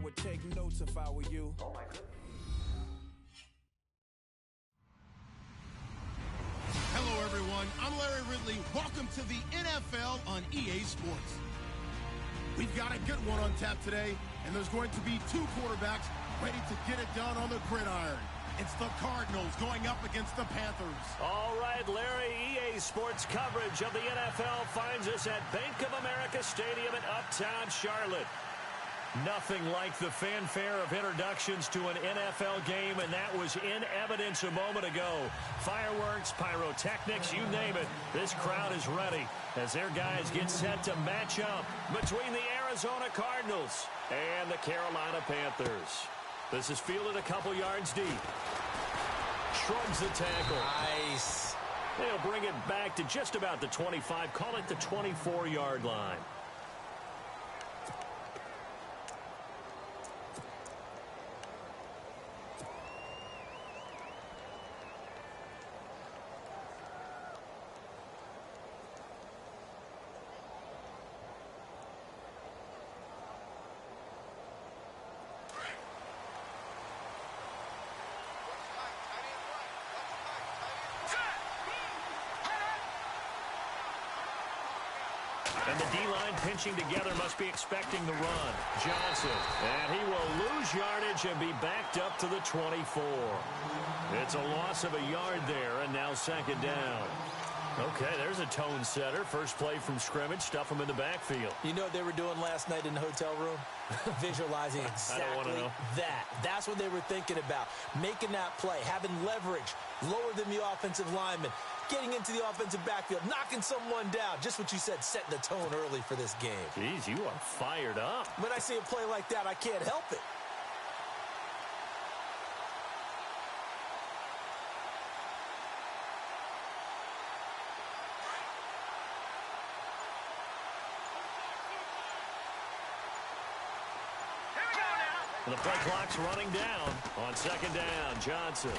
would take notes if I were you. Oh my goodness. Hello, everyone. I'm Larry Ridley. Welcome to the NFL on EA Sports. We've got a good one on tap today, and there's going to be two quarterbacks ready to get it done on the gridiron. It's the Cardinals going up against the Panthers. All right, Larry, EA Sports coverage of the NFL finds us at Bank of America Stadium in Uptown Charlotte. Nothing like the fanfare of introductions to an NFL game, and that was in evidence a moment ago. Fireworks, pyrotechnics, you name it. This crowd is ready as their guys get set to match up between the Arizona Cardinals and the Carolina Panthers. This is fielded a couple yards deep. Shrugs the tackle. Nice. They'll bring it back to just about the 25. Call it the 24-yard line. And the D-line pinching together must be expecting the run. Johnson. And he will lose yardage and be backed up to the 24. It's a loss of a yard there, and now second down. Okay, there's a tone setter. First play from scrimmage. Stuff him in the backfield. You know what they were doing last night in the hotel room? Visualizing exactly that. That's what they were thinking about. Making that play, having leverage, lower than the offensive lineman, getting into the offensive backfield, knocking someone down. Just what you said, setting the tone early for this game. Jeez, you are fired up. When I see a play like that, I can't help it. The play clock's running down on second down. Johnson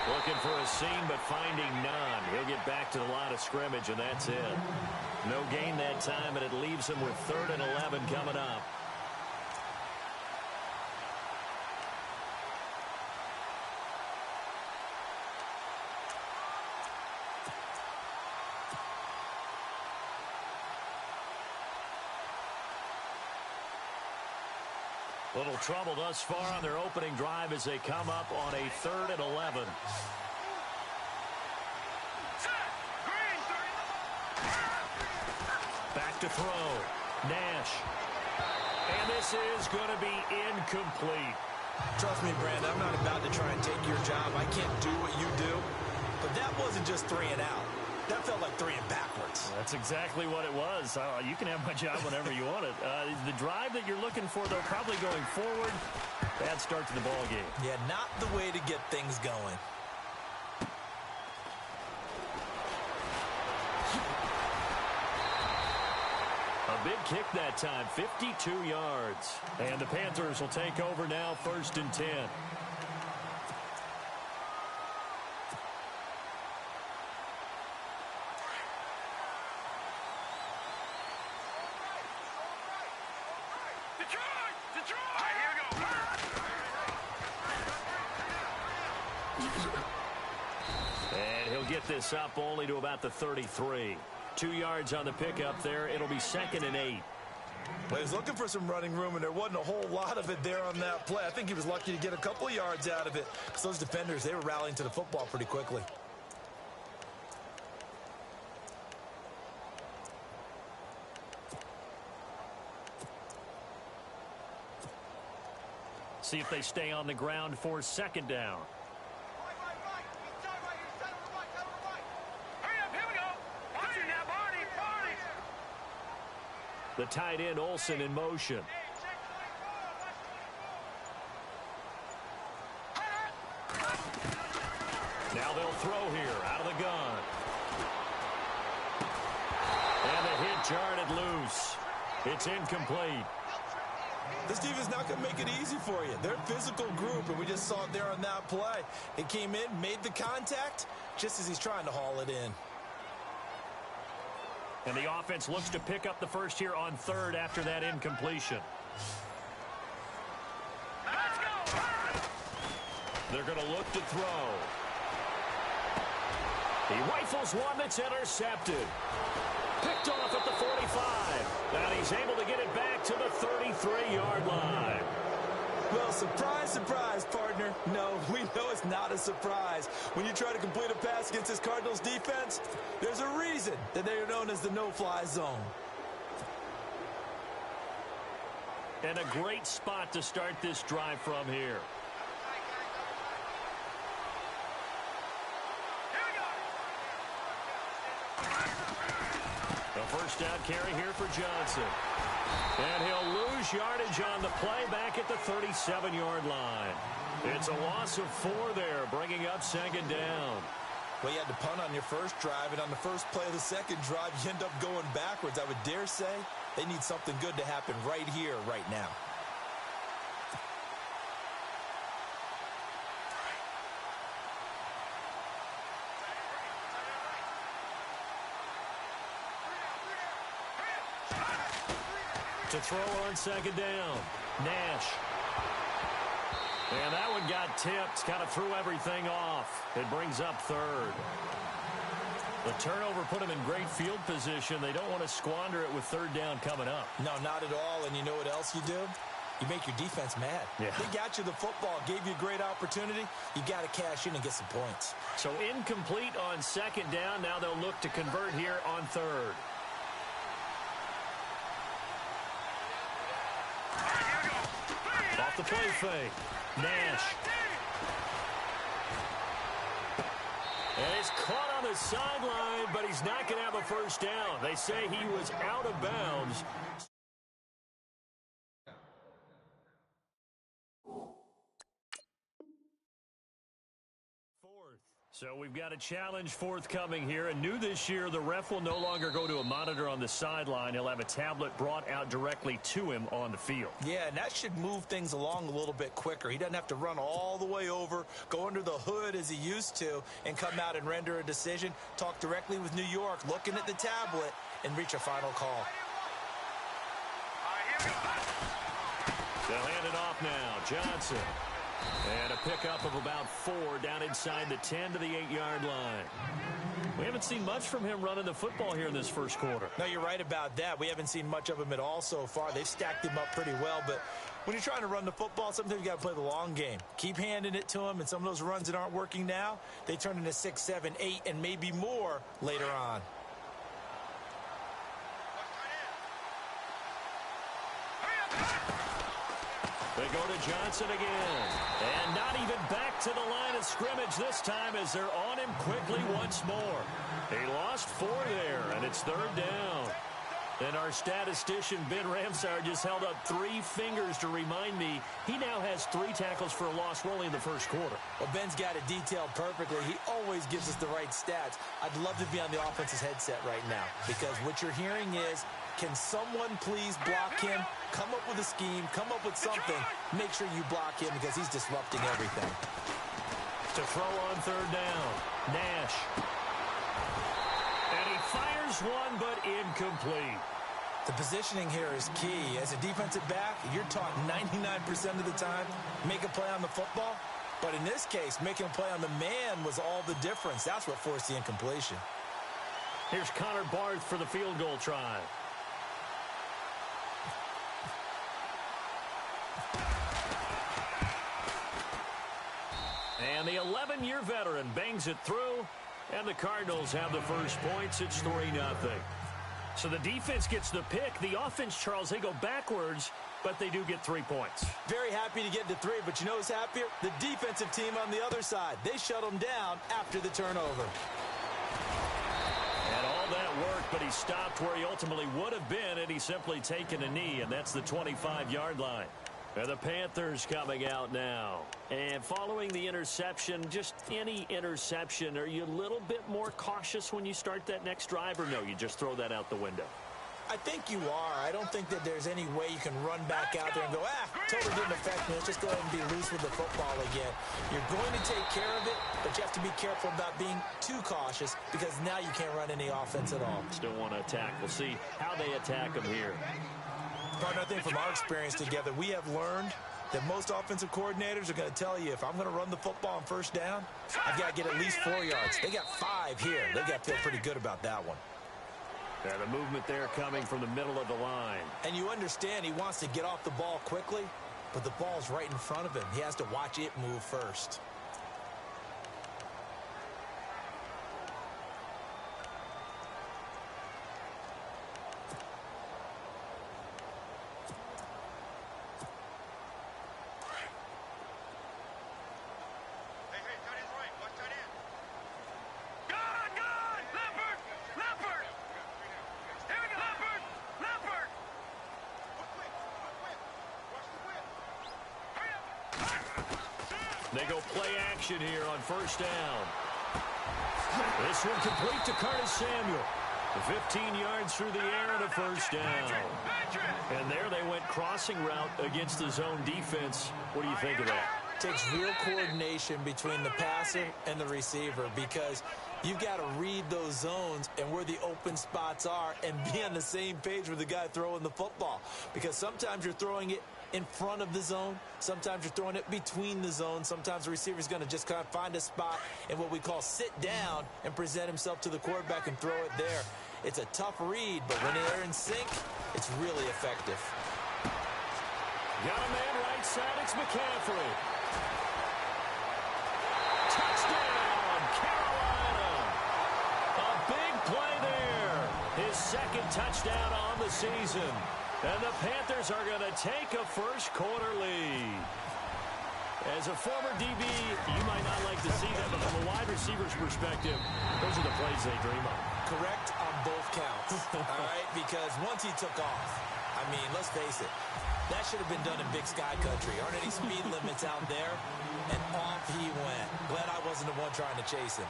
looking for a seam, but finding none. He'll get back to the line of scrimmage, and that's it. No gain that time, and it leaves him with 3rd and 11 coming up. Little trouble thus far on their opening drive as they come up on a 3rd and 11. Back to throw. Nash. And this is going to be incomplete. Trust me, Brandon, I'm not about to try and take your job. I can't do what you do. But that wasn't just 3 and out. That felt like 3 and backwards. That's exactly what it was. You can have my job whenever you want it. The drive that you're looking for, though, probably going forward. Bad start to the ball game. Yeah, not the way to get things going. A big kick that time, 52 yards. And the Panthers will take over now, 1st and 10. And he'll get this up only to about the 33. 2 yards on the pickup there. It'll be 2nd and 8. Well, he was looking for some running room, and there wasn't a whole lot of it there on that play. I think he was lucky to get a couple of yards out of it. So those defenders, they were rallying to the football pretty quickly. See if they stay on the ground for 2nd down. The tight end, Olsen, in motion. Now they'll throw here out of the gun. And the hit jarred it loose. It's incomplete. This defense is not going to make it easy for you. They're a physical group, and we just saw it there on that play. It came in, made the contact, just as he's trying to haul it in. And the offense looks to pick up the first here on 3rd after that incompletion. They're going to look to throw. He rifles one that's intercepted. Picked off at the 45. And he's able to get it back to the 33-yard line. Well, surprise, surprise, partner. No, we know it's not a surprise. When you try to complete a pass against this Cardinals defense, there's a reason that they are known as the no-fly zone. And a great spot to start this drive from here. A first down carry here for Johnson. And he'll lose yardage on the play back at the 37-yard line. It's a loss of 4 there, bringing up second down. Well, you had to punt on your first drive, and on the first play of the second drive, you end up going backwards. I would dare say they need something good to happen right here, right now. To throw on second down, Nash. And that one got tipped, kind of threw everything off. It brings up third. The turnover put them in great field position. They don't want to squander it with third down coming up. No, not at all. And you know what else you do? You make your defense mad. Yeah. They got you the football, gave you a great opportunity. You got to cash in and get some points. So incomplete on second down. Now they'll look to convert here on third. Off the play fake. Nash. And he's caught on the sideline, but he's not going to have a first down. They say he was out of bounds. So we've got a challenge forthcoming here. And new this year, the ref will no longer go to a monitor on the sideline. He'll have a tablet brought out directly to him on the field. Yeah, and that should move things along a little bit quicker. He doesn't have to run all the way over, go under the hood as he used to, and come out and render a decision. Talk directly with New York, looking at the tablet, and reach a final call. They'll hand it off now. Johnson. And a pickup of about 4 down inside the 10 to the 8-yard line. We haven't seen much from him running the football here in this first quarter. No, you're right about that. We haven't seen much of him at all so far. They've stacked him up pretty well, but when you're trying to run the football, sometimes you got to play the long game. Keep handing it to him, and some of those runs that aren't working now, they turn into 6, 7, 8, and maybe more later on. They go to Johnson again. And not even back to the line of scrimmage this time as they're on him quickly once more. He lost 4 there, and it's third down. And our statistician, Ben Ramsar, just held up 3 fingers to remind me he now has 3 tackles for a loss only in the first quarter. Well, Ben's got it detailed perfectly. He always gives us the right stats. I'd love to be on the offense's headset right now because what you're hearing is, can someone please block him? Come up with a scheme. Come up with something. Make sure you block him because he's disrupting everything. To throw on third down, Nash. And he fires one, but incomplete. The positioning here is key. As a defensive back, you're taught 99% of the time, make a play on the football. But in this case, making a play on the man was all the difference. That's what forced the incompletion. Here's Connor Barth for the field goal try. And the 11-year veteran bangs it through, and the Cardinals have the first points. It's 3-0. So the defense gets the pick. The offense, Charles, they go backwards, but they do get 3 points. Very happy to get to 3, but you know who's happier? The defensive team on the other side. They shut them down after the turnover. And all that worked, but he stopped where he ultimately would have been had he simply taken a knee, and that's the 25-yard line. And the Panthers coming out now. And following the interception, just any interception, are you a little bit more cautious when you start that next drive, or no, you just throw that out the window? I think you are. I don't think that there's any way you can run back out there and go, totally didn't affect me. Let's just go ahead and be loose with the football again. You're going to take care of it, but you have to be careful about being too cautious because now you can't run any offense at all. Still want to attack. We'll see how they attack them here. Partner, I think from our experience together, we have learned that most offensive coordinators are going to tell you, if I'm going to run the football on first down, I've got to get at least 4 yards. They got 5 here. They got to feel pretty good about that one. Yeah, the movement there coming from the middle of the line. And you understand he wants to get off the ball quickly, but the ball's right in front of him. He has to watch it move first. They go play action here on first down. This one complete to Curtis Samuel. 15 yards through the air and a first down. And there they went crossing route against the zone defense. What do you think of that? Takes real coordination between the passer and the receiver, because you've got to read those zones and where the open spots are and be on the same page with the guy throwing the football. Because sometimes you're throwing it in front of the zone. Sometimes you're throwing it between the zones. Sometimes the receiver's going to just kind of find a spot and what we call sit down and present himself to the quarterback and throw it there. It's a tough read, but when they're in sync, it's really effective. Got a man right side. It's McCaffrey. Touchdown, Carolina. A big play there. His second touchdown on the season. And the Panthers are going to take a first-quarter lead. As a former DB, you might not like to see that, but from a wide receiver's perspective, those are the plays they dream of. Correct on both counts, all right? Because once he took off, I mean, let's face it, that should have been done in Big Sky Country. Aren't any speed limits out there? And off he went. Glad I wasn't the one trying to chase him.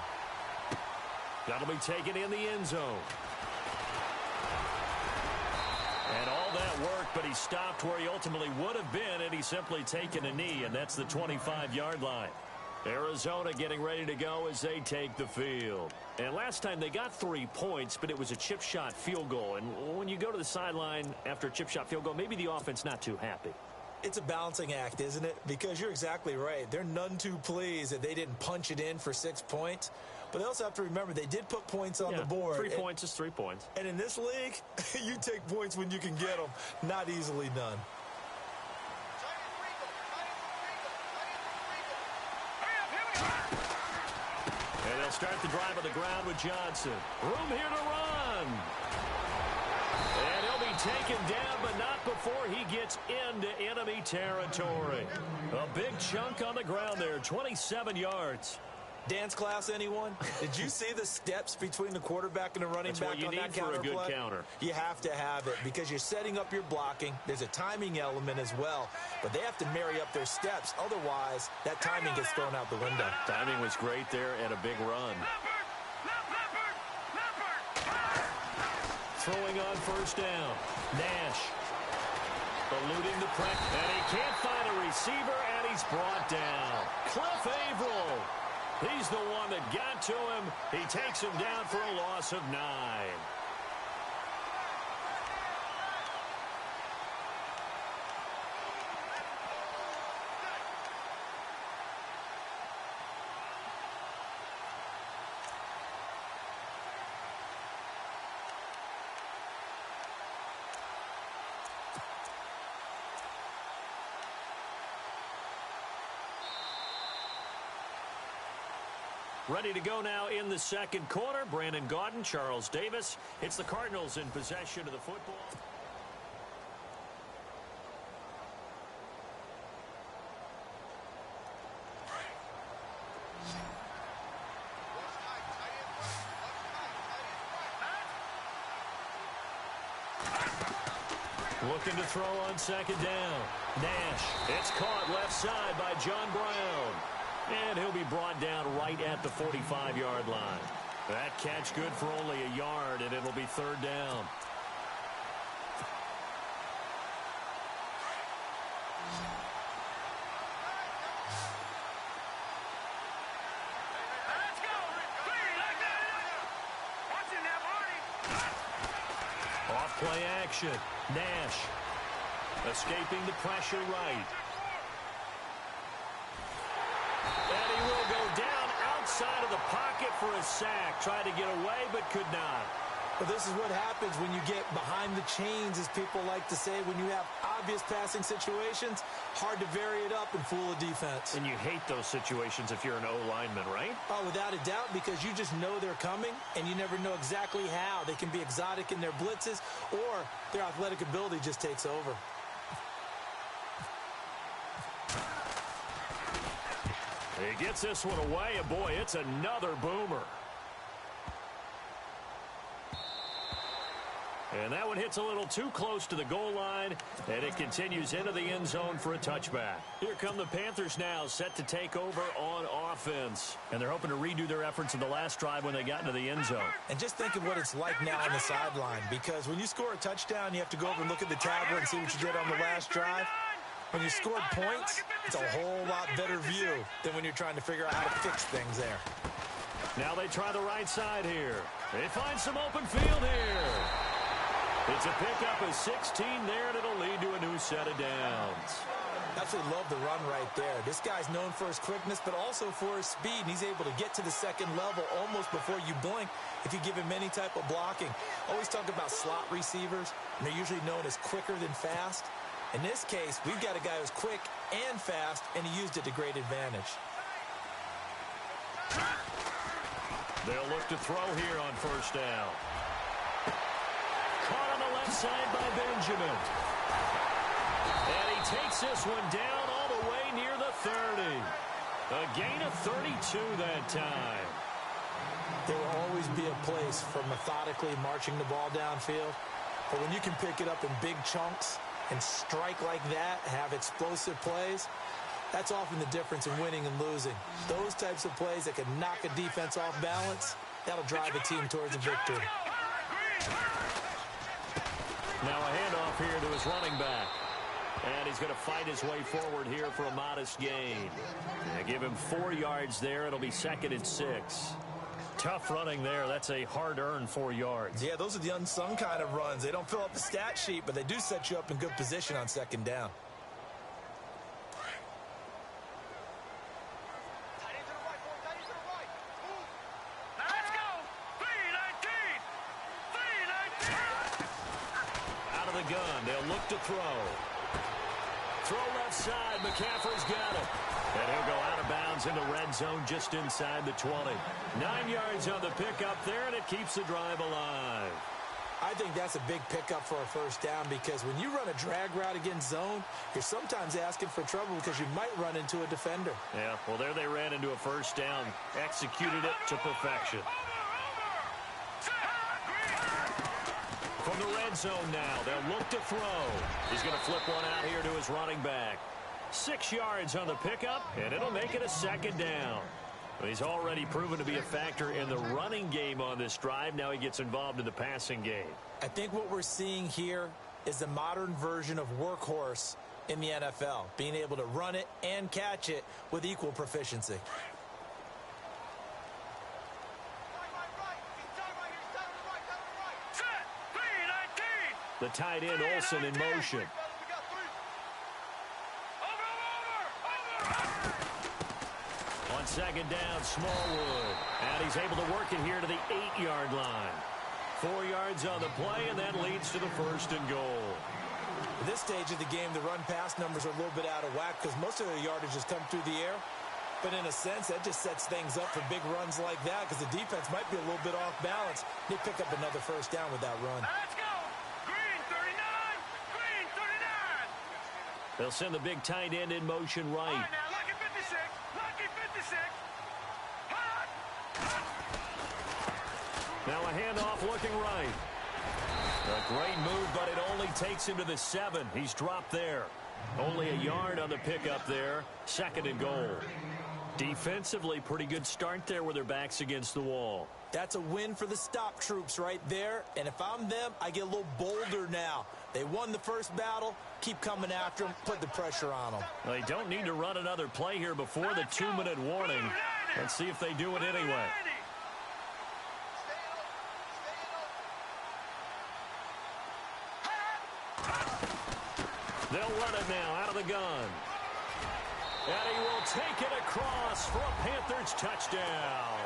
That'll be taken in the end zone. And all that worked, but he stopped where he ultimately would have been, and he's simply taken a knee, and that's the 25-yard line. Arizona getting ready to go as they take the field. And last time they got 3 points, but it was a chip shot field goal. And when you go to the sideline after a chip shot field goal, maybe the offense not too happy. It's a balancing act, isn't it? Because you're exactly right. They're none too pleased that they didn't punch it in for 6 points. But they also have to remember they did put points on the board. 3 points is 3 points. And in this league, you take points when you can get them. Not easily done. And they'll start the drive on the ground with Johnson. Room here to run. And he'll be taken down, but not before he gets into enemy territory. A big chunk on the ground there, 27 yards. Dance class, anyone? Did you see the steps between the quarterback and the running back on that counter play? That's what you need for a good counter. You have to have it because you're setting up your blocking. There's a timing element as well, but they have to marry up their steps. Otherwise, that timing gets thrown out the window. Timing was great there and a big run. Throwing on first down. Nash eluding the pressure, and he can't find a receiver, and he's brought down. Cliff Averill. He's the one that got to him. He takes him down for a loss of 9. Ready to go now in the second quarter. Brandon Gaudin, Charles Davis. It's the Cardinals in possession of the football. Looking to throw on second down. Nash. It's caught left side by John Brown. And he'll be brought down right at the 45-yard line. That catch good for only a yard, and it'll be third down. Off play action. Nash escaping the pressure right. side of the pocket for a sack. Tried to get away, but could not. Well, this is what happens when you get behind the chains, as people like to say. When you have obvious passing situations, hard to vary it up and fool a defense. And you hate those situations if you're an O-lineman, right? Oh, without a doubt, because you just know they're coming, and you never know exactly how. They can be exotic in their blitzes, or their athletic ability just takes over. He gets this one away, and boy, it's another boomer. And that one hits a little too close to the goal line, and it continues into the end zone for a touchback. Here come the Panthers now, set to take over on offense. And they're hoping to redo their efforts in the last drive when they got into the end zone. And just think of what it's like now on the sideline, because when you score a touchdown, you have to go over and look at the tablet and see what you did on the last drive. When you scored points, it's a whole lot better view than when you're trying to figure out how to fix things there. Now they try the right side here. They find some open field here. It's a pickup of 16 there, and it'll lead to a new set of downs. Absolutely love the run right there. This guy's known for his quickness, but also for his speed, and he's able to get to the second level almost before you blink if you give him any type of blocking. Always talk about slot receivers, and they're usually known as quicker than fast. In this case, we've got a guy who's quick and fast, and he used it to great advantage. They'll look to throw here on first down. Caught on the left side by Benjamin. And he takes this one down all the way near the 30. A gain of 32 that time. There will always be a place for methodically marching the ball downfield. But when you can pick it up in big chunks and strike like that, have explosive plays, that's often the difference in winning and losing. Those types of plays that can knock a defense off balance, that'll drive a team towards a victory. Now a handoff here to his running back. And he's going to fight his way forward here for a modest gain. They give him 4 yards there. It'll be 2nd and 6. Tough running there. That's a hard-earned 4 yards. Yeah, those are the unsung kind of runs. They don't fill up the stat sheet, but they do set you up in good position on 2nd down. Gun. They'll look to throw. Throw left side. McCaffrey's got it. And he'll go out of bounds into red zone just inside the 20. 9 yards on the pickup there, and it keeps the drive alive. I think that's a big pickup for a first down, because when you run a drag route against zone, you're sometimes asking for trouble because you might run into a defender. Yeah, well, there they ran into a first down. Executed it to perfection. From the red zone now, they'll look to throw. He's going to flip one out here to his running back. 6 yards on the pickup, and it'll make it a 2nd down. But he's already proven to be a factor in the running game on this drive. Now he gets involved in the passing game. I think what we're seeing here is the modern version of workhorse in the NFL, being able to run it and catch it with equal proficiency. The tight end, Olsen, in motion. On 2nd down, Smallwood. And he's able to work it here to the 8-yard line. 4 yards on the play, and that leads to the 1st and goal. At this stage of the game, the run-pass numbers are a little bit out of whack because most of the yardage has come through the air. But in a sense, that just sets things up for big runs like that because the defense might be a little bit off balance. They pick up another first down with that run. Let's go! Green 39! Green 39! They'll send the big tight end in motion right. All right, now, lucky 56! Lucky 56! Hot! Now a handoff looking right. A great move, but it only takes him to the 7. He's dropped there. Only a yard on the pickup there. 2nd and goal. Defensively, pretty good start there with their backs against the wall. That's a win for the stop troops right there. And if I'm them, I get a little bolder now. They won the first battle. Keep coming after them. Put the pressure on them. They don't need to run another play here before the 2-minute warning. Let's see if they do it anyway. They'll run it now out of the gun. And he will take it across for a Panthers touchdown.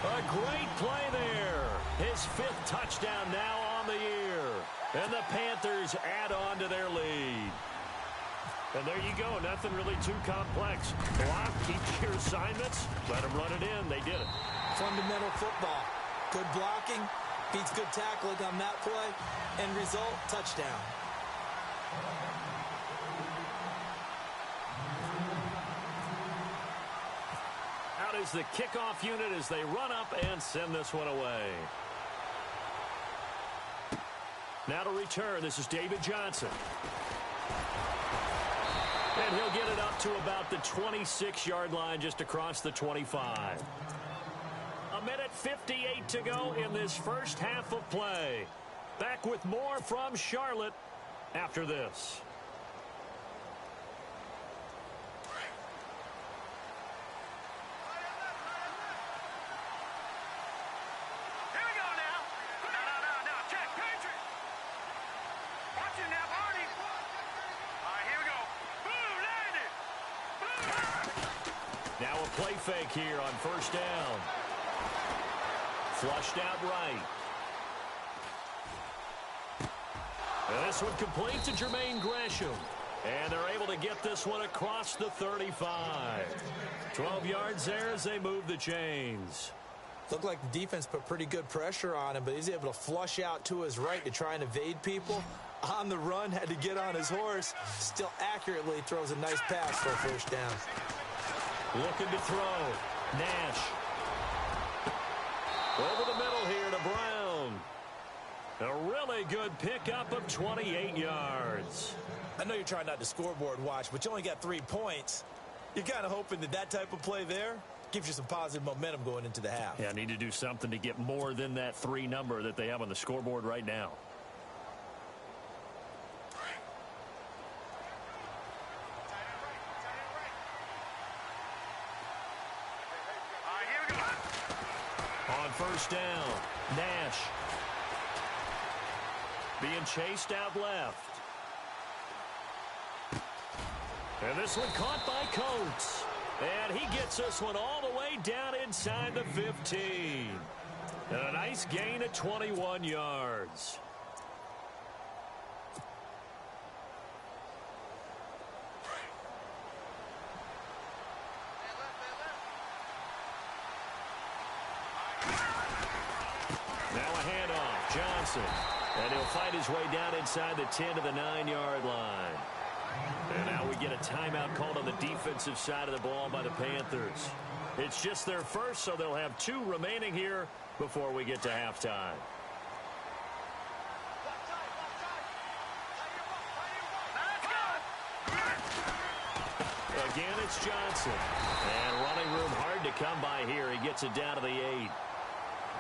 A great play there. His 5th touchdown now on the year. And the Panthers add on to their lead. And there you go. Nothing really too complex. Block, keep your assignments, let them run it in. They did it. Fundamental football. Good blocking, beats good tackling on that play. End result, touchdown. Out is the kickoff unit as they run up and send this one away. Now to return, this is David Johnson. And he'll get it up to about the 26-yard line, just across the 25. 1:58 to go in this first half of play. Back with more from Charlotte after this. Here we go now. No. Check. Patriot. Watch it now, Barney. All right, here we go. Boom, landed. Boom. Now a play fake here on first down. Flushed out right. And this one complete to Jermaine Gresham. And they're able to get this one across the 35. 12 yards there as they move the chains. Looked like the defense put pretty good pressure on him, but he's able to flush out to his right to try and evade people. On the run, had to get on his horse. Still accurately throws a nice pass for a first down. Looking to throw. Nash. Over the middle here to Brown. A really good pickup of 28 yards. I know you're trying not to scoreboard watch, but you only got 3 points. You're kind of hoping that type of play there gives you some positive momentum going into the half. Yeah, need to do something to get more than that 3 number that they have on the scoreboard right now. On first down, Nash being chased out left. And this one caught by Coates. And he gets this one all the way down inside the 15. And a nice gain of 21 yards. Now a handoff, Johnson. And he'll fight his way down inside the 10 to the 9-yard line. And now we get a timeout called on the defensive side of the ball by the Panthers. It's just their first, so they'll have 2 remaining here before we get to halftime. Again, it's Johnson. And running room hard to come by here. He gets it down to the 8.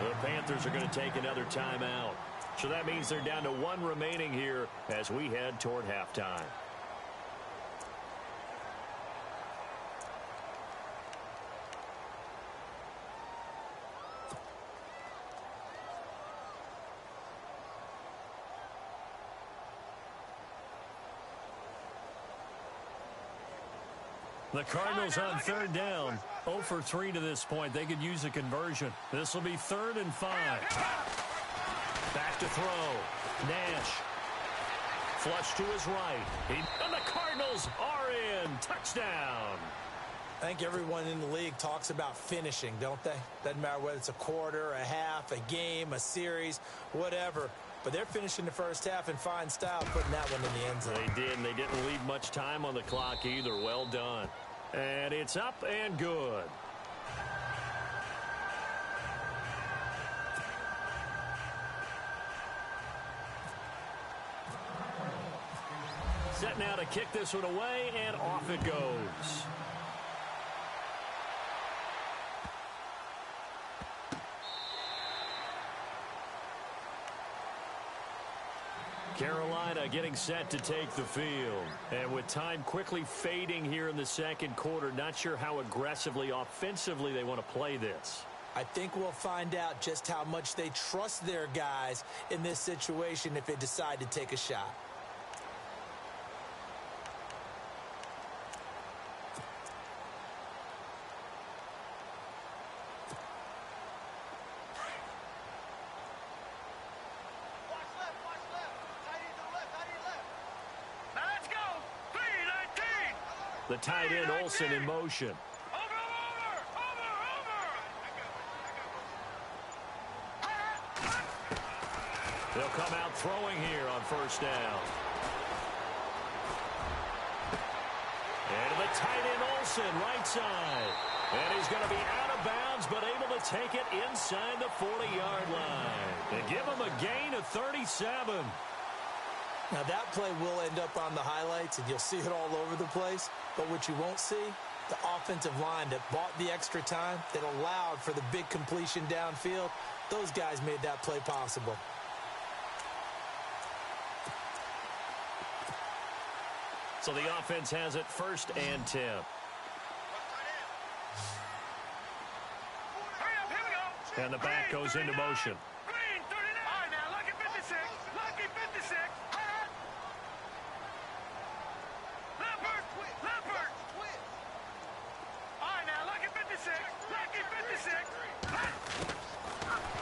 The Panthers are going to take another timeout. So that means they're down to 1 remaining here as we head toward halftime. The Cardinals on third down, 0 for 3 to this point. They could use a conversion. This will be 3rd and 5. Back to throw. Nash. Flush to his right. And the Cardinals are in. Touchdown. I think everyone in the league talks about finishing, don't they? Doesn't matter whether it's a quarter, a half, a game, a series, whatever. But they're finishing the first half in fine style, putting that one in the end zone. They did, and they didn't leave much time on the clock either. Well done. And it's up and good. Set now to kick this one away, and off it goes. Carolina getting set to take the field. And with time quickly fading here in the second quarter, not sure how aggressively, offensively they want to play this. I think we'll find out just how much they trust their guys in this situation if they decide to take a shot. The tight end Olsen in motion. They'll come out throwing here on first down. And the tight end Olsen, right side. And he's going to be out of bounds, but able to take it inside the 40-yard line. They give him a gain of 37. Now, that play will end up on the highlights, and you'll see it all over the place. But what you won't see, the offensive line that bought the extra time, that allowed for the big completion downfield, those guys made that play possible. So the offense has it 1st and 10. And the back goes into motion. Green, 39. All right, now, lucky 56. Lucky 56. Leopard. Leopard. All right, now, lucky 56. Lucky 56.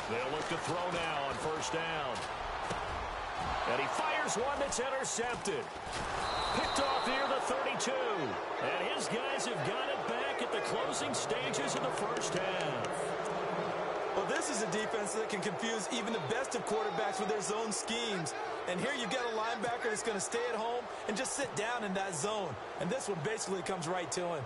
They'll look to throw now on first down. And he fires one that's intercepted. Picked off near the 32. And his guys have got it back at the closing stages of the first half. Well, this is a defense that can confuse even the best of quarterbacks with their zone schemes. And here you've got a linebacker that's going to stay at home and just sit down in that zone. And this one basically comes right to him.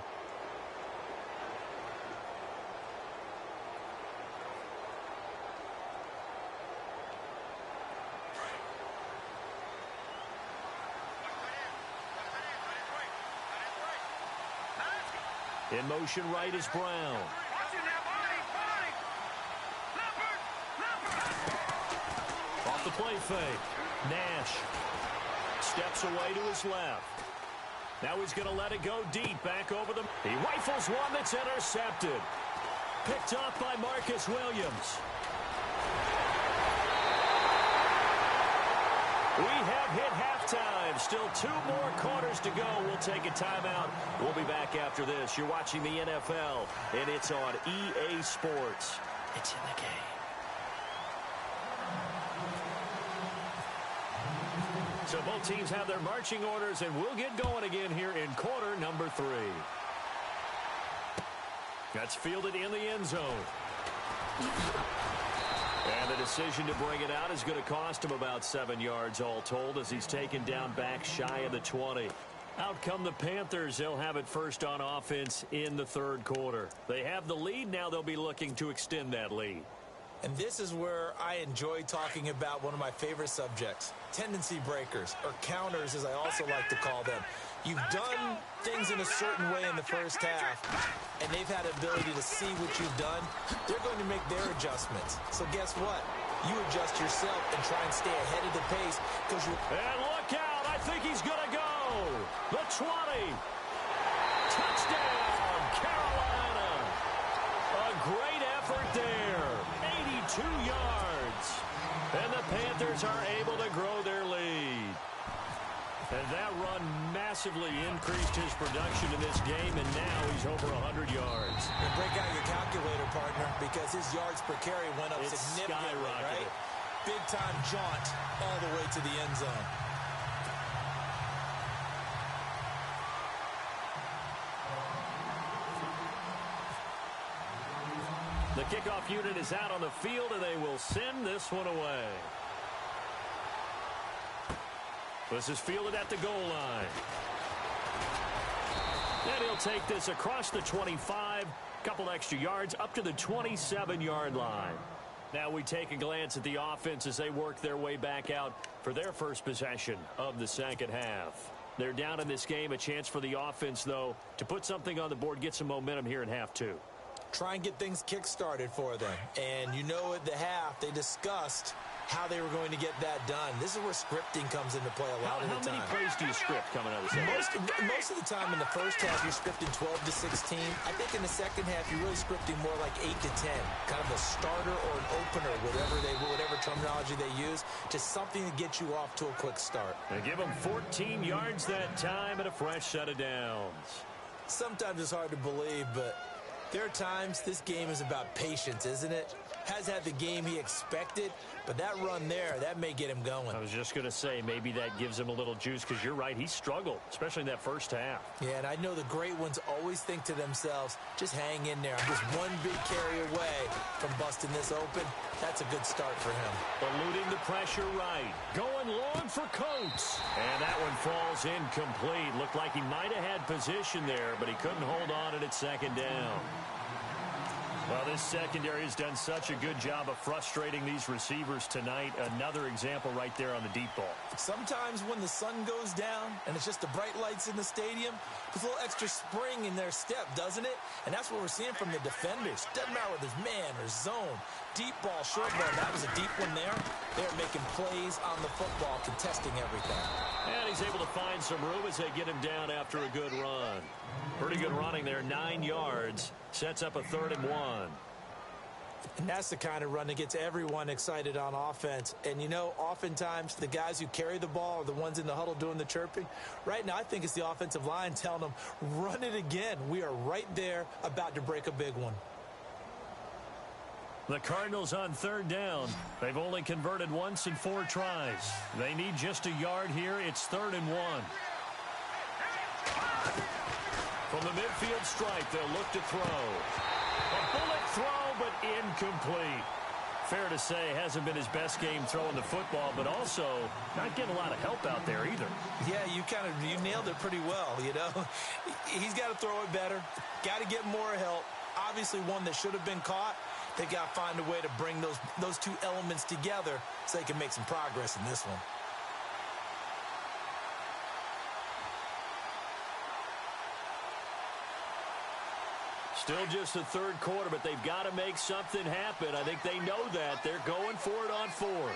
In motion right is Brown. Off the play fake. Nash steps away to his left. Now he's going to let it go deep back over them. He rifles one that's intercepted. Picked off by Marcus Williams. We have hit halftime. Still 2 more quarters to go. We'll take a timeout. We'll be back after this. You're watching the NFL, and it's on EA Sports. It's in the game. So both teams have their marching orders, and we'll get going again here in quarter number 3. That's fielded in the end zone. And the decision to bring it out is going to cost him about 7 yards all told as he's taken down back shy of the 20. Out come the Panthers. They'll have it first on offense in the 3rd quarter. They have the lead. Now they'll be looking to extend that lead. And this is where I enjoy talking about one of my favorite subjects, tendency breakers, or counters as I also like to call them. You've done things in a certain way in the first half, and they've had the ability to see what you've done. They're going to make their adjustments. So guess what? You adjust yourself and try and stay ahead of the pace because you're... And look out! I think he's going to go! The 20! Touchdown, Carolina! A great effort there. 82 yards. And the Panthers are able to grow their lead. And that run massively increased his production in this game, and now he's over 100 yards. And break out your calculator, partner, because his yards per carry went up significantly, right? Big-time jaunt all the way to the end zone. The kickoff unit is out on the field, and they will send this one away. This is fielded at the goal line. And he'll take this across the 25, couple extra yards, up to the 27-yard line. Now we take a glance at the offense as they work their way back out for their first possession of the second half. They're down in this game. A chance for the offense, though, to put something on the board, get some momentum here in half 2. Try and get things kick-started for them. And you know at the half, they discussed how they were going to get that done. This is where scripting comes into play a lot of the time. How many plays do you script coming out of the second? Most of the time in the first half, you're scripting 12 to 16. I think in the second half, you're really scripting more like 8 to 10. Kind of a starter or an opener, whatever terminology they use, just something to get you off to a quick start. They give them 14 yards that time and a fresh set of downs. Sometimes it's hard to believe, but there are times this game is about patience, isn't it? has had the game he expected, but that run there, that may get him going. I was just going to say, maybe that gives him a little juice, because you're right, he struggled, especially in that first half. Yeah, and I know the great ones always think to themselves, just hang in there. I'm just one big carry away from busting this open. That's a good start for him. Eluding the pressure right. Going long for Coates. And that one falls incomplete. Looked like he might have had position there, but he couldn't hold on at second down. Well, this secondary has done such a good job of frustrating these receivers tonight. Another example right there on the deep ball. Sometimes when the sun goes down and it's just the bright lights in the stadium, there's a little extra spring in their step, doesn't it? And that's what we're seeing from the defenders. Doesn't matter whether there's man or zone. Deep ball, short ball. That was a deep one there. They're making plays on the football, contesting everything. And he's able to find some room as they get him down after a good run. Pretty good running there, 9 yards. Sets up a 3rd and 1. And that's the kind of run that gets everyone excited on offense. And, you know, oftentimes the guys who carry the ball are the ones in the huddle doing the chirping. Right now, I think it's the offensive line telling them, run it again. We are right there about to break a big one. The Cardinals on 3rd down. They've only converted once in 4 tries. They need just a yard here. It's 3rd and 1. From the midfield stripe, they'll look to throw. A bullet throw, but incomplete. Fair to say, hasn't been his best game throwing the football, but also not getting a lot of help out there either. Yeah, you nailed it pretty well, you know. He's got to throw it better. Got to get more help. Obviously one that should have been caught. They got to find a way to bring those two elements together so they can make some progress in this one. Still just the 3rd quarter, but they've got to make something happen. I think they know that. They're going for it on 4th.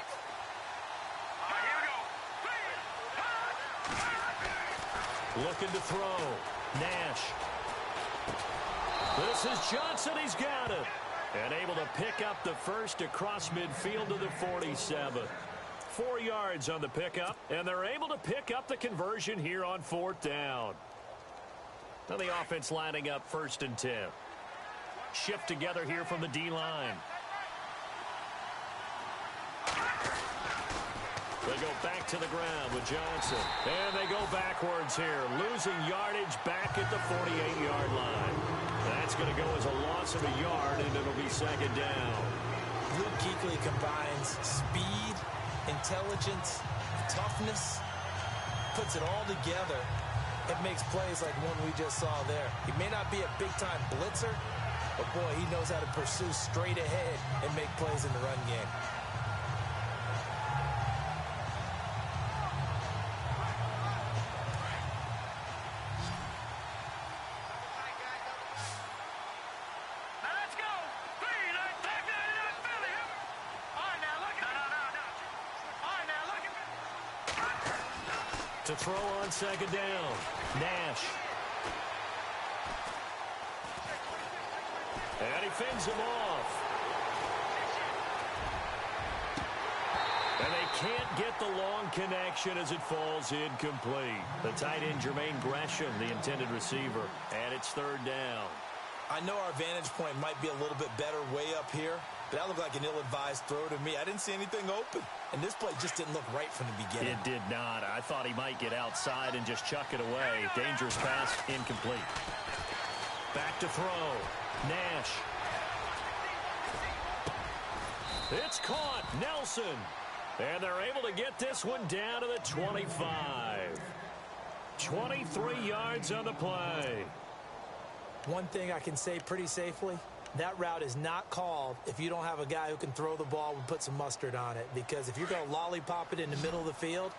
Looking to throw. Nash. This is Johnson. He's got it. And able to pick up the first across midfield to the 47. 4 yards on the pickup, and they're able to pick up the conversion here on 4th down. Now the offense lining up 1st and 10. Shift together here from the D-line. They go back to the ground with Johnson. And they go backwards here, losing yardage back at the 48-yard line. That's going to go as a loss of a yard, and it'll be 2nd down. Luke Kuechly combines speed, intelligence, toughness, puts it all together. It makes plays like one we just saw there. He may not be a big-time blitzer, but, boy, he knows how to pursue straight ahead and make plays in the run game. Now let's go. All right, now look at All right, now look at To throw on 2nd down. Nash. And he fends him off. And they can't get the long connection as it falls incomplete. The tight end, Jermaine Gresham, the intended receiver. And it's 3rd down. I know our vantage point might be a little bit better way up here, but that looked like an ill-advised throw to me. I didn't see anything open. And this play just didn't look right from the beginning. It did not. I thought he might get outside and just chuck it away. Dangerous pass, incomplete. Back to throw. Nash. It's caught. Nelson. And they're able to get this one down to the 25. 23 yards on the play. One thing I can say pretty safely, that route is not called if you don't have a guy who can throw the ball and put some mustard on it. Because if you're going to lollipop it in the middle of the field,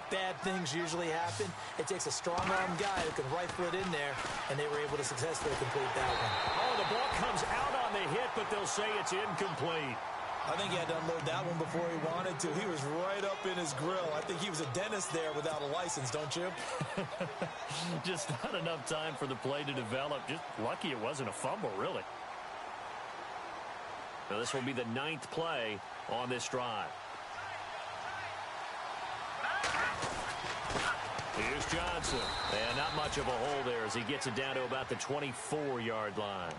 bad things usually happen. It takes a strong-arm guy who can rifle it in there, and they were able to successfully complete that one. Oh, the ball comes out on the hit, but they'll say it's incomplete. I think he had to unload that one before he wanted to. He was right up in his grill. I think he was a dentist there without a license, don't you? Just not enough time for the play to develop. Just lucky it wasn't a fumble, really. Now this will be the 9th play on this drive. Here's Johnson. And not much of a hole there as he gets it down to about the 24-yard line.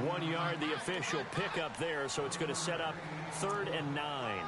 1 yard, the official pickup there, so it's going to set up 3rd and 9.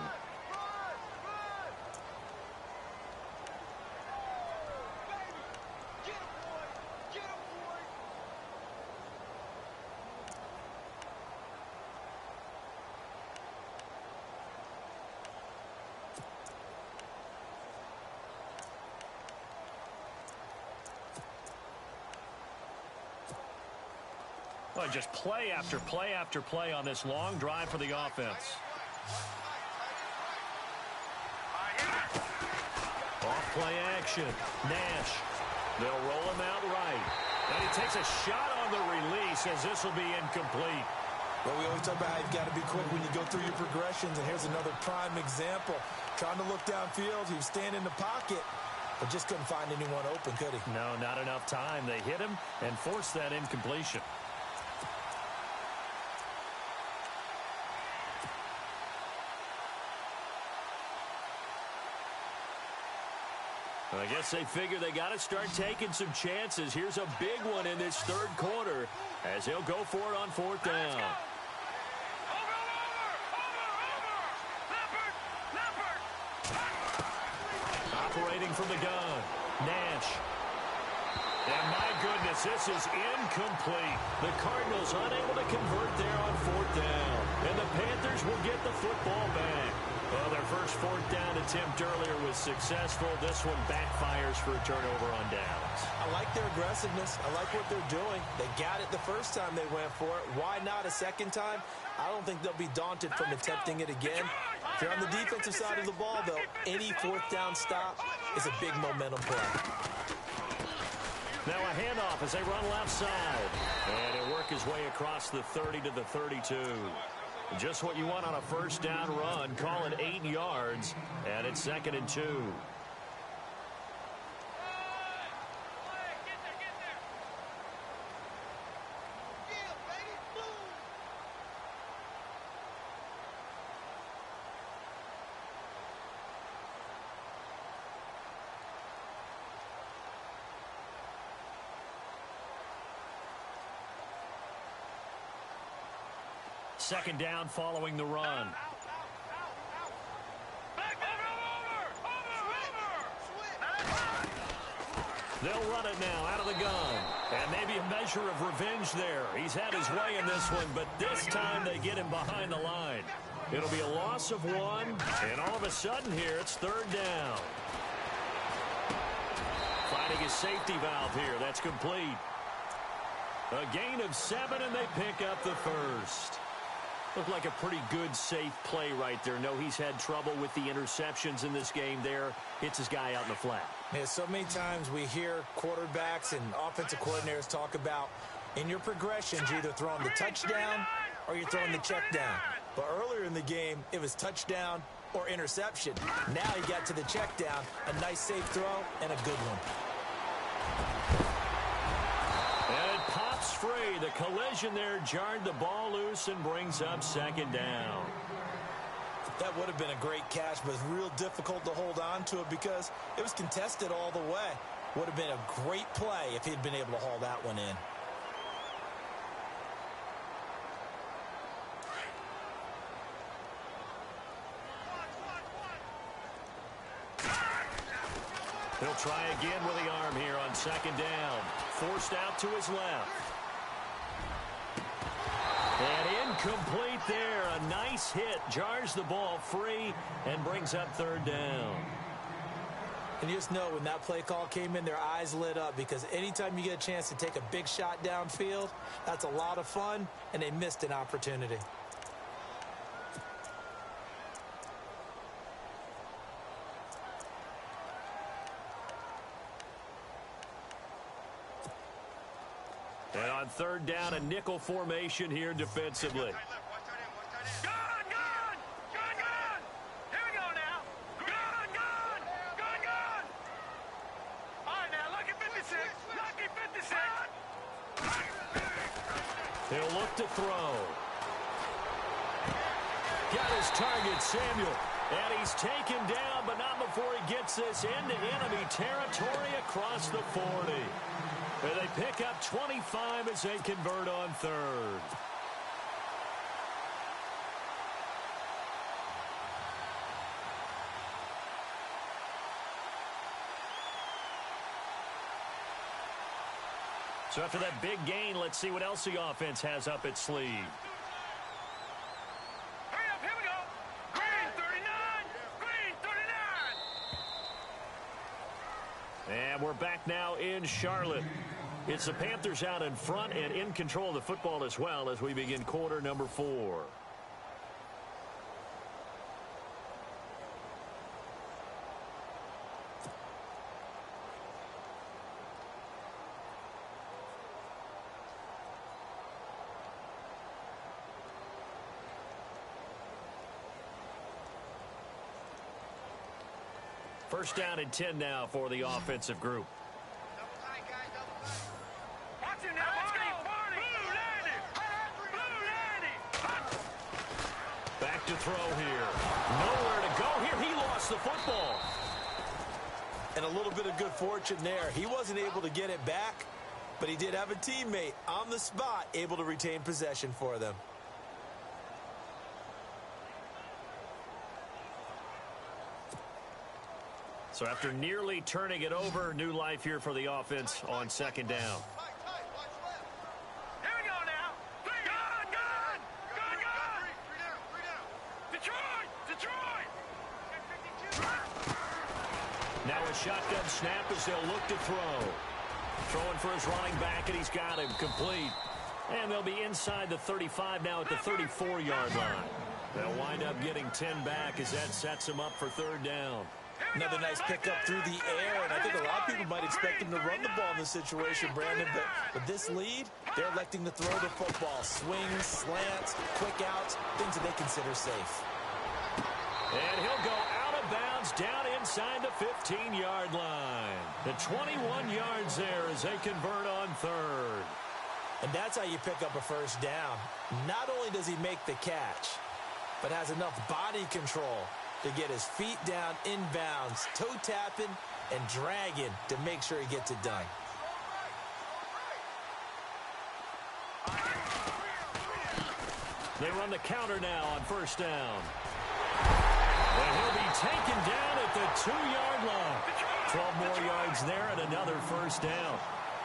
Well, just play after play after play on this long drive for the offense. Off play action. Nash. They'll roll him out right. And he takes a shot on the release as this will be incomplete. Well, we always talk about how you've got to be quick when you go through your progressions, and here's another prime example. Trying to look downfield, he was standing in the pocket, but just couldn't find anyone open, could he? No, not enough time. They hit him and forced that incompletion. I guess they figure they got to start taking some chances. Here's a big one in this 3rd quarter as he'll go for it on 4th down. Operating from the gun, Nash. And my goodness, this is incomplete. The Cardinals unable to convert there on 4th down. And the Panthers will get the football back. Well, their first 4th down attempt earlier was successful. This one backfires for a turnover on downs. I like their aggressiveness. I like what they're doing. They got it the first time they went for it. Why not a second time? I don't think they'll be daunted from attempting it again. If you're on the defensive side of the ball, though, any 4th down stop is a big momentum play. Now a handoff as they run left side. And he'll work his way across the 30 to the 32. Just what you want on a 1st down run. Call it 8 yards, and it's 2nd and 2. Second down following the run. They'll run it now out of the gun. And maybe a measure of revenge there. He's had his way in this one, but this time they get him behind the line. It'll be a loss of 1, and all of a sudden here it's 3rd down. Finding his safety valve here. That's complete. A gain of 7, and they pick up the 1st. Looked like a pretty good, safe play right there. No, he's had trouble with the interceptions in this game there. Hits his guy out in the flat. Yeah, so many times we hear quarterbacks and offensive coordinators talk about in your progressions, you're either throwing the touchdown or you're throwing the check down. But earlier in the game, it was touchdown or interception. Now he got to the check down, a nice safe throw, and a good one. And it pops free. The collision there jarred the ball loose and brings up 2nd down. That would have been a great catch, but it's real difficult to hold on to it because it was contested all the way. Would have been a great play if he'd been able to haul that one in. He'll try again with the arm here on 2nd down. Forced out to his left. And incomplete there. A nice hit. Jars the ball free and brings up 3rd down. And you just know when that play call came in, their eyes lit up because anytime you get a chance to take a big shot downfield, that's a lot of fun, and they missed an opportunity. And on 3rd down, a nickel formation here defensively. He'll look to throw. Got his target, Samuel. And he's taken down, but not before he gets this into enemy territory across the 40. And they pick up 25 as they convert on third. So after that big gain, let's see what else the offense has up its sleeve. Hurry up, here we go. Green 39. And we're back now in Charlotte. It's the Panthers out in front and in control of the football as well as we begin quarter number 4. First down and 10 now for the offensive group. Watch it now, Barney. Blue landing. Blue landing. Back to throw here. Nowhere to go here. He lost the football. And a little bit of good fortune there. He wasn't able to get it back, but he did have a teammate on the spot able to retain possession for them. So after nearly turning it over, new life here for the offense on second down. Here we go now. Gun. Detroit. Now a shotgun snap as they'll look to throw. Throwing for his running back, and he's got him complete. And they'll be inside the 35 now at the 34-yard line. They'll wind up getting 10 back as that sets them up for third down. Another nice pickup through the air, and I think a lot of people might expect him to run the ball in this situation, Brandon, but with this lead, they're electing to throw the football. Swings, slants, quick outs, things that they consider safe. And he'll go out of bounds down inside the 15-yard line. The 21 yards there as they convert on third. And that's how you pick up a first down. Not only does he make the catch, but has enough body control to get his feet down inbounds, toe tapping and dragging to make sure he gets it done. They run the counter now on first down. And he'll be taken down at the 2-yard line. 12 more yards there and another first down.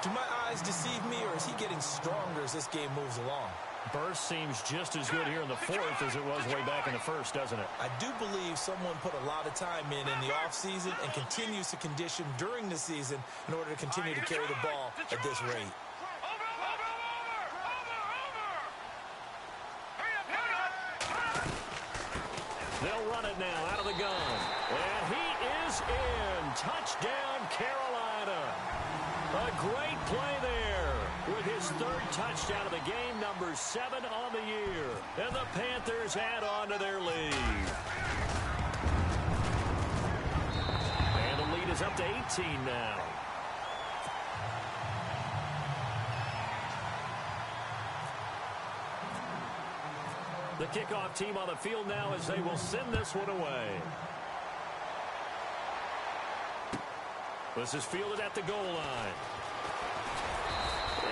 Do my eyes deceive me, or is he getting stronger as this game moves along? Burst seems just as good here in the fourth as it was way back in the first, doesn't it? I do believe someone put a lot of time in the offseason and continues to condition during the season in order to continue to carry the ball at this rate. They'll run it now out of the gun. And he is in. Touchdown, Carolina. A great play there with his third touchdown of the game, number 7 on the year. And the Panthers add on to their lead. And the lead is up to 18 now. The kickoff team on the field now as they will send this one away. This is fielded at the goal line.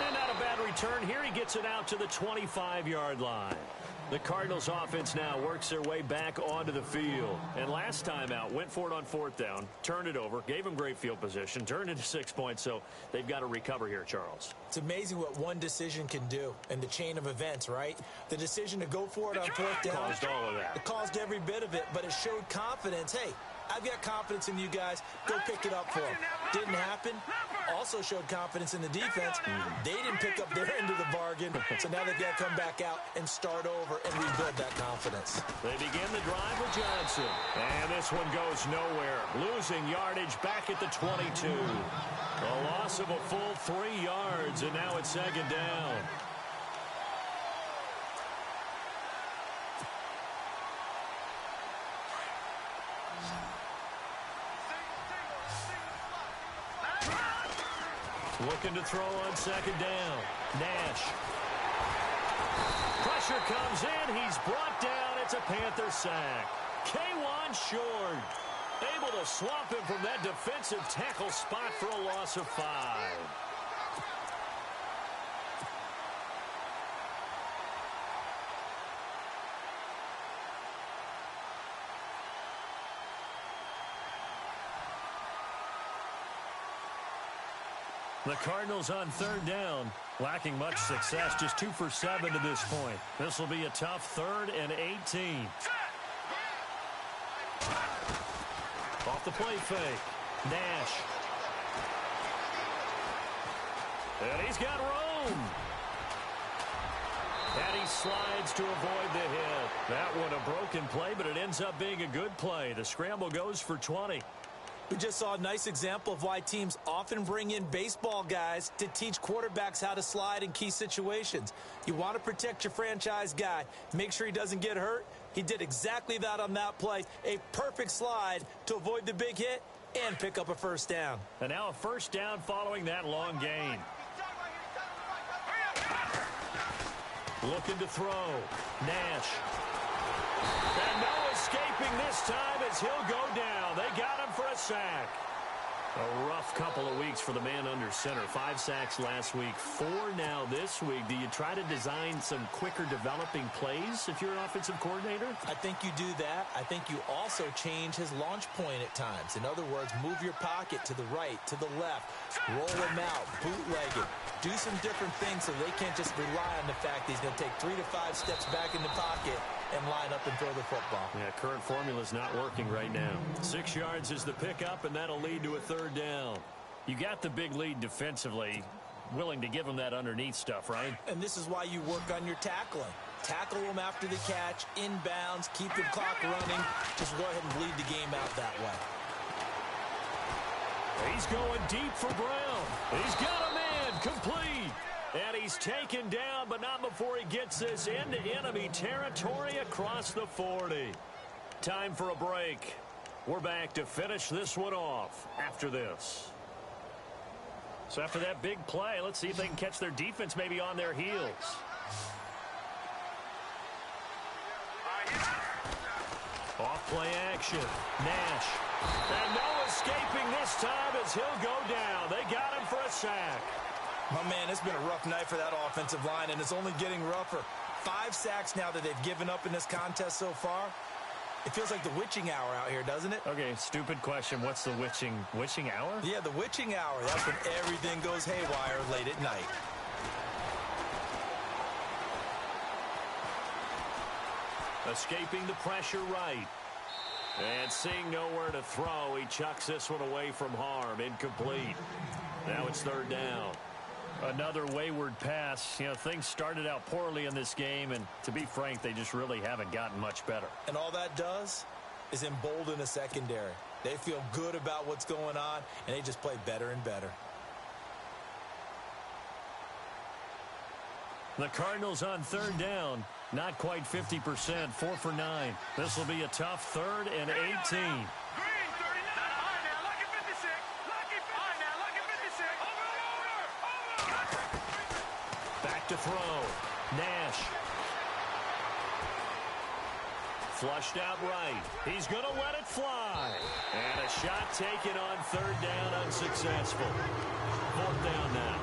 And not a bad return here. He gets it out to the 25-yard line. The Cardinals offense now works their way back onto the field. And last time out, went for it on fourth down, turned it over, gave him great field position, turned into 6 points, so they've got to recover here, Charles. It's amazing what one decision can do in the chain of events, right? The decision to go for it on fourth down caused all of that. It caused every bit of it, but it showed confidence. Hey, I've got confidence in you guys. Go pick it up for them. Didn't happen. Also showed confidence in the defense. They didn't pick up their end of the bargain, so now they've got to come back out and start over and rebuild that confidence. They begin the drive with Johnson. And this one goes nowhere. Losing yardage back at the 22. A loss of a full 3 yards, and now it's second down. Looking to throw on second down. Nash. Pressure comes in. He's brought down. It's a Panther sack. K1 Short able to swamp him from that defensive tackle spot for a loss of 5. The Cardinals on third down, lacking much success, just 2 for 7 to this point. This will be a tough 3rd and 18. Off the play fake, Nash. And he's got room. And he slides to avoid the hit. That one a broken play, but it ends up being a good play. The scramble goes for 20. We just saw a nice example of why teams often bring in baseball guys to teach quarterbacks how to slide in key situations. You want to protect your franchise guy. Make sure he doesn't get hurt. He did exactly that on that play. A perfect slide to avoid the big hit and pick up a first down. And now a first down following that long gain. Looking to throw. Nash. And no escaping this time as he'll go down. They got him for a sack. A rough couple of weeks for the man under center. 5 sacks last week, 4 now this week. Do you try to design some quicker developing plays if you're an offensive coordinator? I think you do that. I think you also change his launch point at times. In other words, move your pocket to the right, to the left, roll him out, bootleg it. Do some different things so they can't just rely on the fact that he's going to take 3 to 5 steps back in the pocket and line up and throw the football. Yeah, current formula's not working right now. 6 yards is the pickup, and that'll lead to a 3rd down. You got the big lead defensively, willing to give them that underneath stuff, right? And this is why you work on your tackling. Tackle them after the catch, inbounds, keep the clock running. Just go ahead and bleed the game out that way. He's going deep for Brown. He's got a man, complete. And he's taken down, but not before he gets this into enemy territory across the 40. Time for a break. We're back to finish this one off after this. So after that big play, let's see if they can catch their defense maybe on their heels. Off play action. Nash. And no escaping this time as he'll go down. They got him for a sack. My man, it's been a rough night for that offensive line, and it's only getting rougher. 5 sacks now that they've given up in this contest so far. It feels like the witching hour out here, doesn't it? Okay, stupid question. What's the witching hour? Yeah, the witching hour. That's when everything goes haywire late at night. Escaping the pressure right. And seeing nowhere to throw, he chucks this one away from harm. Incomplete. Now it's 3rd down. Another wayward pass. You know, things started out poorly in this game, and to be frank, they just really haven't gotten much better. And all that does is embolden a secondary. They feel good about what's going on, and they just play better and better. The Cardinals on 3rd down. Not quite 50%, 4 for 9. This will be a tough 3rd and 18. To throw. Nash. Flushed out right. He's going to let it fly. And a shot taken on 3rd down, unsuccessful. 4th down now.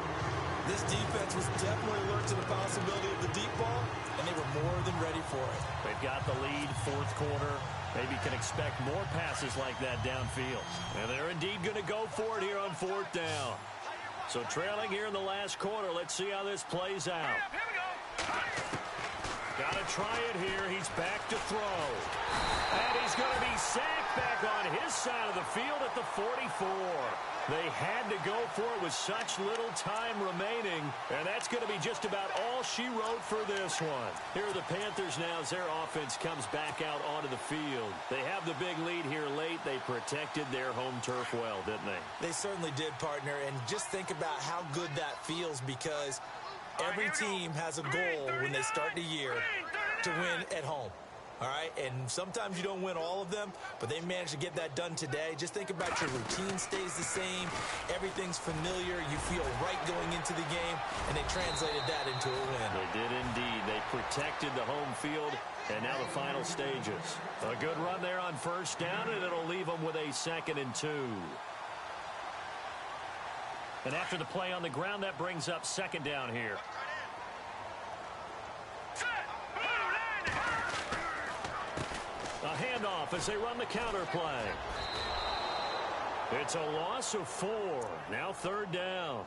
This defense was definitely alert to the possibility of the deep ball, and they were more than ready for it. They've got the lead, 4th quarter. Maybe can expect more passes like that downfield. And they're indeed going to go for it here on 4th down. So trailing here in the last quarter. Let's see how this plays out. Got to try it here. He's back to throw. And he's going to be sacked back on his side of the field at the 44. They had to go for it with such little time remaining. And that's going to be just about all she wrote for this one. Here are the Panthers now as their offense comes back out onto the field. They have the big lead here late. They protected their home turf well, didn't they? They certainly did, partner. And just think about how good that feels, because every team has a goal when they start the year to win at home. All right, and sometimes you don't win all of them, but they managed to get that done today. Just think about your routine stays the same. Everything's familiar. You feel right going into the game, and they translated that into a win. They did indeed. They protected the home field, and now the final stages. A good run there on 1st down, and it'll leave them with a 2nd and 2. And after the play on the ground, that brings up 2nd down here. A handoff as they run the counter play. It's a loss of 4. Now 3rd down.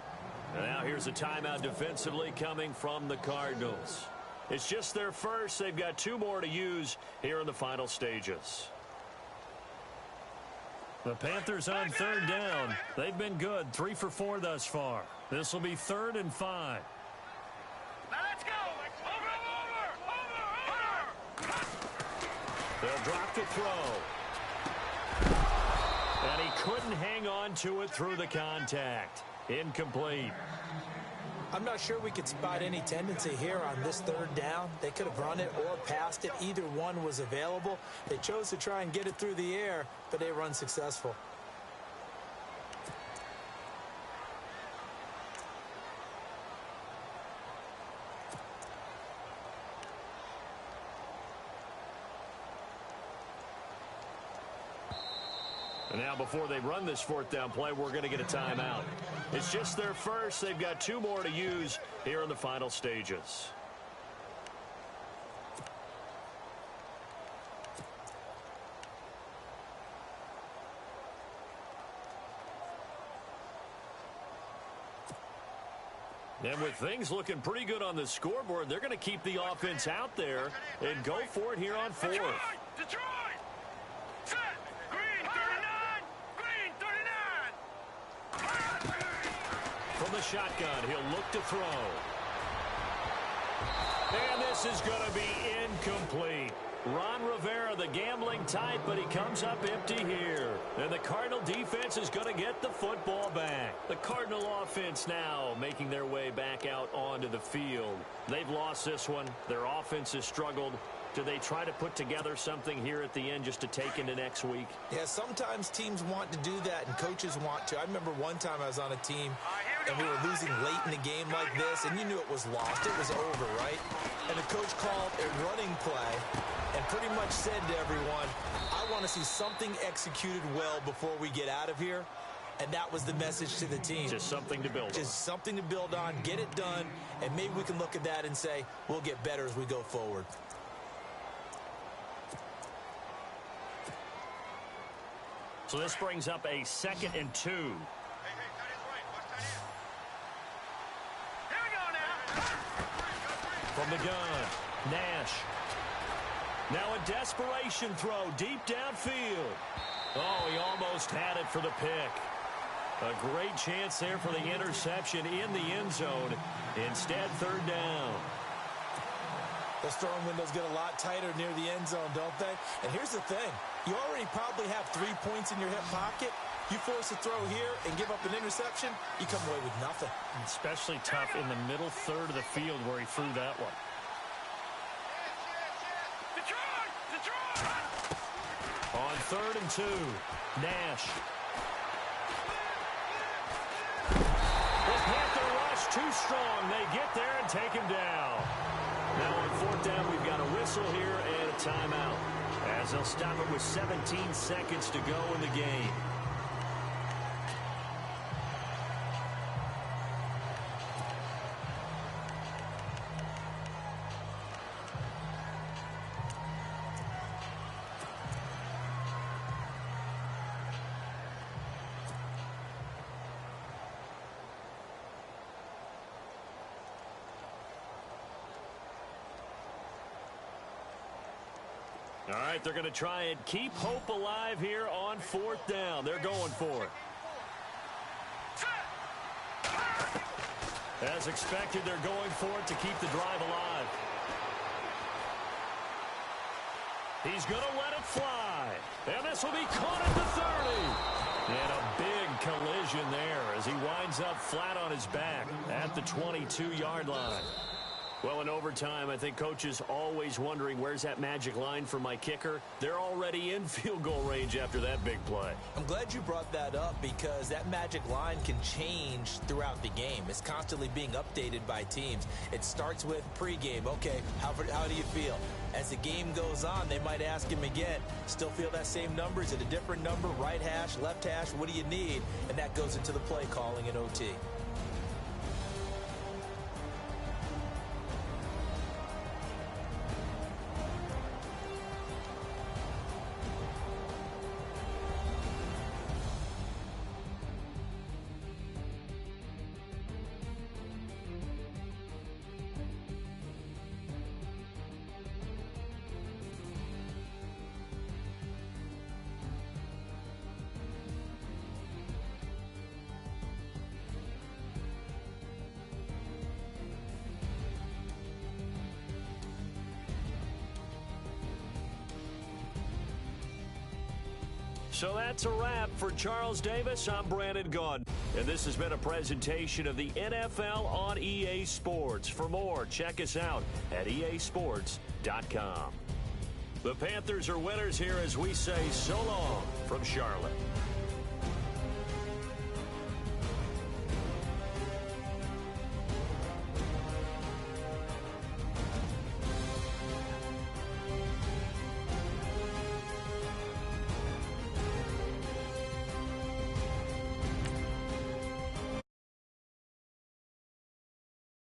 And now here's a timeout defensively coming from the Cardinals. It's just their first. They've got 2 more to use here in the final stages. The Panthers on 3rd down. They've been good. 3 for 4 thus far. This will be 3rd and 5. Now let's go. Over. They'll drop the throw. And he couldn't hang on to it through the contact. Incomplete. I'm not sure we could spot any tendency here on this 3rd down. They could have run it or passed it. Either one was available. They chose to try and get it through the air, but they were unsuccessful. And now before they run this 4th down play, we're going to get a timeout. It's just their first. They've got 2 more to use here in the final stages. And with things looking pretty good on the scoreboard, they're going to keep the offense out there and go for it here on 4th. Detroit! Set! Green 39! Green 39! From the shotgun, he'll look to throw. And this is going to be incomplete. Ron Rivera, the gambling type, but he comes up empty here. And the Cardinal defense is going to get the football back. The Cardinal offense now making their way back out onto the field. They've lost this one. Their offense has struggled. Do they try to put together something here at the end just to take into next week? Yeah, sometimes teams want to do that and coaches want to. I remember one time I was on a team and we were losing late in the game like this, and you knew it was lost. It was over, right? And the coach called a running play and pretty much said to everyone, I want to see something executed well before we get out of here. And that was the message to the team. Just something to build on. Just something to build on, get it done, and maybe we can look at that and say, we'll get better as we go forward. So this brings up a 2nd and 2. Here we go now. From the gun, Nash. Now a desperation throw deep downfield. Oh, he almost had it for the pick. A great chance there for the interception in the end zone. Instead, 3rd down. Those throwing windows get a lot tighter near the end zone, don't they? And here's the thing. You already probably have 3 points in your hip pocket. You force a throw here and give up an interception, you come away with nothing. Especially tough in the middle 3rd of the field where he threw that one. Detroit! On 3rd and 2, Nash. The Panther rush too strong. They get there and take him down. Now on 4th down, we've got a whistle here and a timeout, as they'll stop it with 17 seconds to go in the game. All right, they're going to try and keep hope alive here on 4th down. They're going for it. As expected, they're going for it to keep the drive alive. He's going to let it fly. And this will be caught at the 30. And a big collision there as he winds up flat on his back at the 22-yard line. Well, in overtime, I think coaches always wondering, where's that magic line for my kicker? They're already in field goal range after that big play. I'm glad you brought that up because that magic line can change throughout the game. It's constantly being updated by teams. It starts with pregame. Okay, how do you feel? As the game goes on, they might ask him again, still feel that same number? Is it a different number? Right hash, left hash, what do you need? And that goes into the play calling in OT. So that's a wrap. For Charles Davis, I'm Brandon Gaudin. And this has been a presentation of the NFL on EA Sports. For more, check us out at easports.com. The Panthers are winners here as we say so long from Charlotte.